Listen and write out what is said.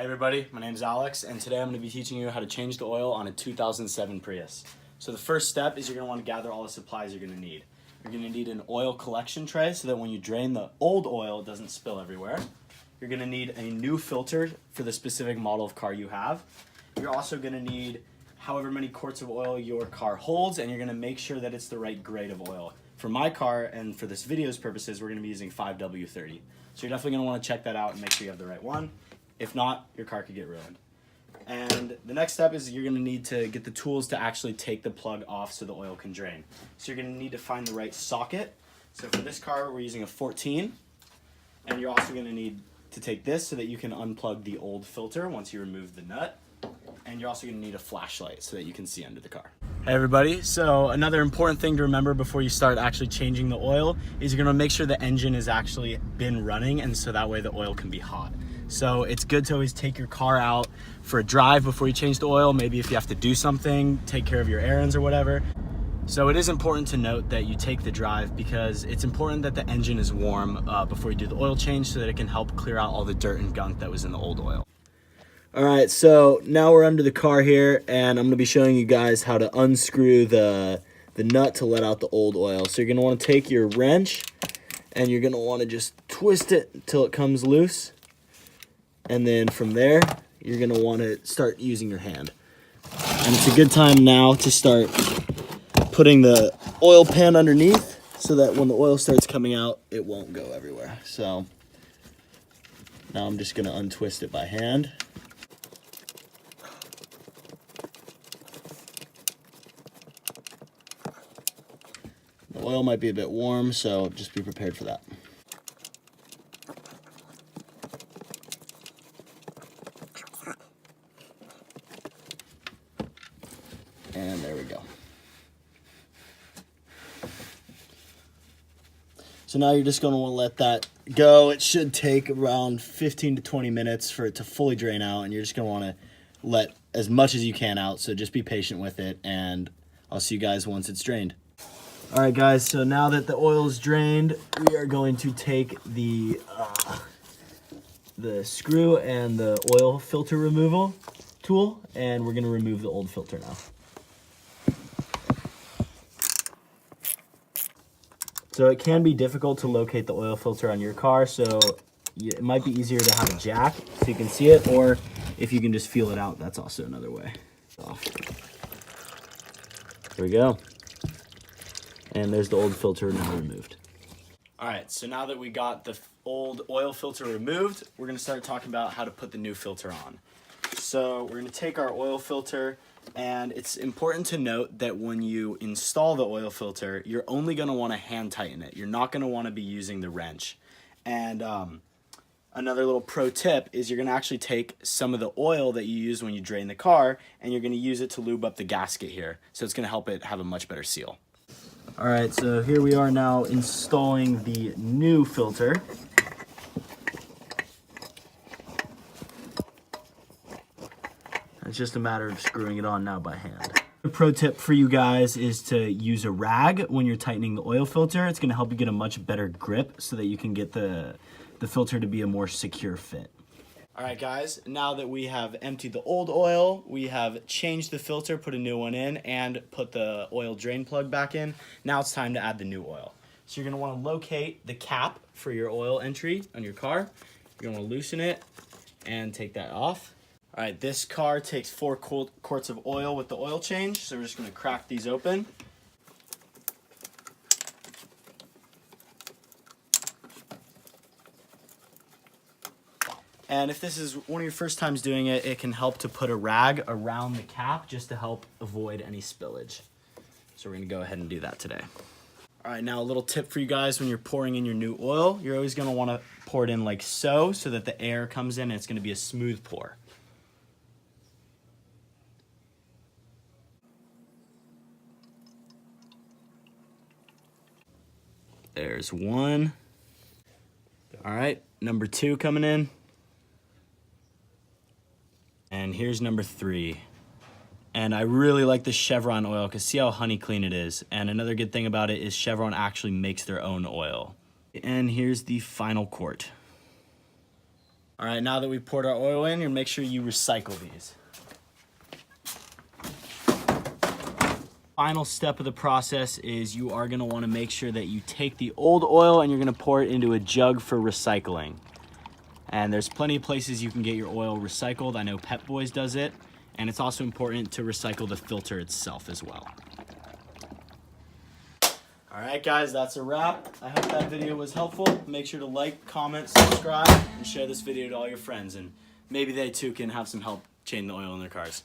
Hey everybody, my name's Alex, and today I'm going to be teaching you how to change the oil on a 2007 Prius. So the first step is you're going to want to gather all the supplies you're going to need. You're going to need an oil collection tray so that when you drain the old oil, it doesn't spill everywhere. You're going to need a new filter for the specific model of car you have. You're also going to need however many quarts of oil your car holds, and you're going to make sure that it's the right grade of oil. For my car, and for this video's purposes, we're going to be using 5W30. So you're definitely going to want to check that out and make sure you have the right one. If not, your car could get ruined. And the next step is you're going to need to get the tools to actually take the plug off so the oil can drain. So you're going to need to find the right socket. So for this car, we're using a 14. And you're also going to need to take this so that you can unplug the old filter once you remove the nut. And you're also going to need a flashlight so that you can see under the car. Hey everybody, so another important thing to remember before you start actually changing the oil is you're going to make sure the engine has actually been running, and so that way the oil can be hot. So it's good to always take your car out for a drive before you change the oil. Maybe if you have to do something, take care of your errands or whatever. So it is important to note that you take the drive because it's important that the engine is warm before you do the oil change so that it can help clear out all the dirt and gunk that was in the old oil. All right, so now we're under the car here, and I'm gonna be showing you guys how to unscrew the nut to let out the old oil. So you're gonna wanna take your wrench and you're gonna wanna just twist it until it comes loose. And then from there, you're gonna wanna start using your hand. And it's a good time now to start putting the oil pan underneath so that when the oil starts coming out, it won't go everywhere. So now I'm just gonna untwist it by hand. The oil might be a bit warm, so just be prepared for that. And there we go. So now you're just going to want to let that go. It should take around 15 to 20 minutes for it to fully drain out, and you're just going to want to let as much as you can out, so just be patient with it, and I'll see you guys once it's drained. All right, guys, so now that the oil is drained, we are going to take the screw and the oil filter removal tool, and we're going to remove the old filter now. So it can be difficult to locate the oil filter on your car, so it might be easier to have a jack so you can see it, or if you can just feel it out, that's also another way. There we go. And there's the old filter now removed. All right, so now that we got the old oil filter removed, we're gonna start talking about how to put the new filter on. So we're gonna take our oil filter, and it's important to note that when you install the oil filter, you're only gonna wanna hand tighten it. You're not gonna wanna be using the wrench. And another little pro tip is you're gonna actually take some of the oil that you use when you drain the car, and you're gonna use it to lube up the gasket here. So it's gonna help it have a much better seal. All right, so here we are now installing the new filter. It's just a matter of screwing it on now by hand. The pro tip for you guys is to use a rag when you're tightening the oil filter. It's gonna help you get a much better grip so that you can get the filter to be a more secure fit. All right, guys, now that we have emptied the old oil, we have changed the filter, put a new one in, and put the oil drain plug back in. Now it's time to add the new oil. So you're gonna wanna locate the cap for your oil entry on your car. You're gonna loosen it and take that off. All right, this car takes 4 quarts of oil with the oil change, so we're just gonna crack these open. And if this is one of your first times doing it, it can help to put a rag around the cap just to help avoid any spillage. So we're gonna go ahead and do that today. All right, now a little tip for you guys when you're pouring in your new oil, you're always gonna wanna pour it in like so that the air comes in and it's gonna be a smooth pour. There's one. All right, number 2 coming in. And here's number 3. And I really like the Chevron oil because see how honey clean it is. And another good thing about it is Chevron actually makes their own oil. And here's the final quart. All right, now that we poured our oil in, you make sure you recycle these. Final step of the process is you are gonna wanna make sure that you take the old oil and you're gonna pour it into a jug for recycling. And there's plenty of places you can get your oil recycled. I know Pep Boys does it. And it's also important to recycle the filter itself as well. All right, guys, that's a wrap. I hope that video was helpful. Make sure to like, comment, subscribe, and share this video to all your friends. And maybe they too can have some help changing the oil in their cars.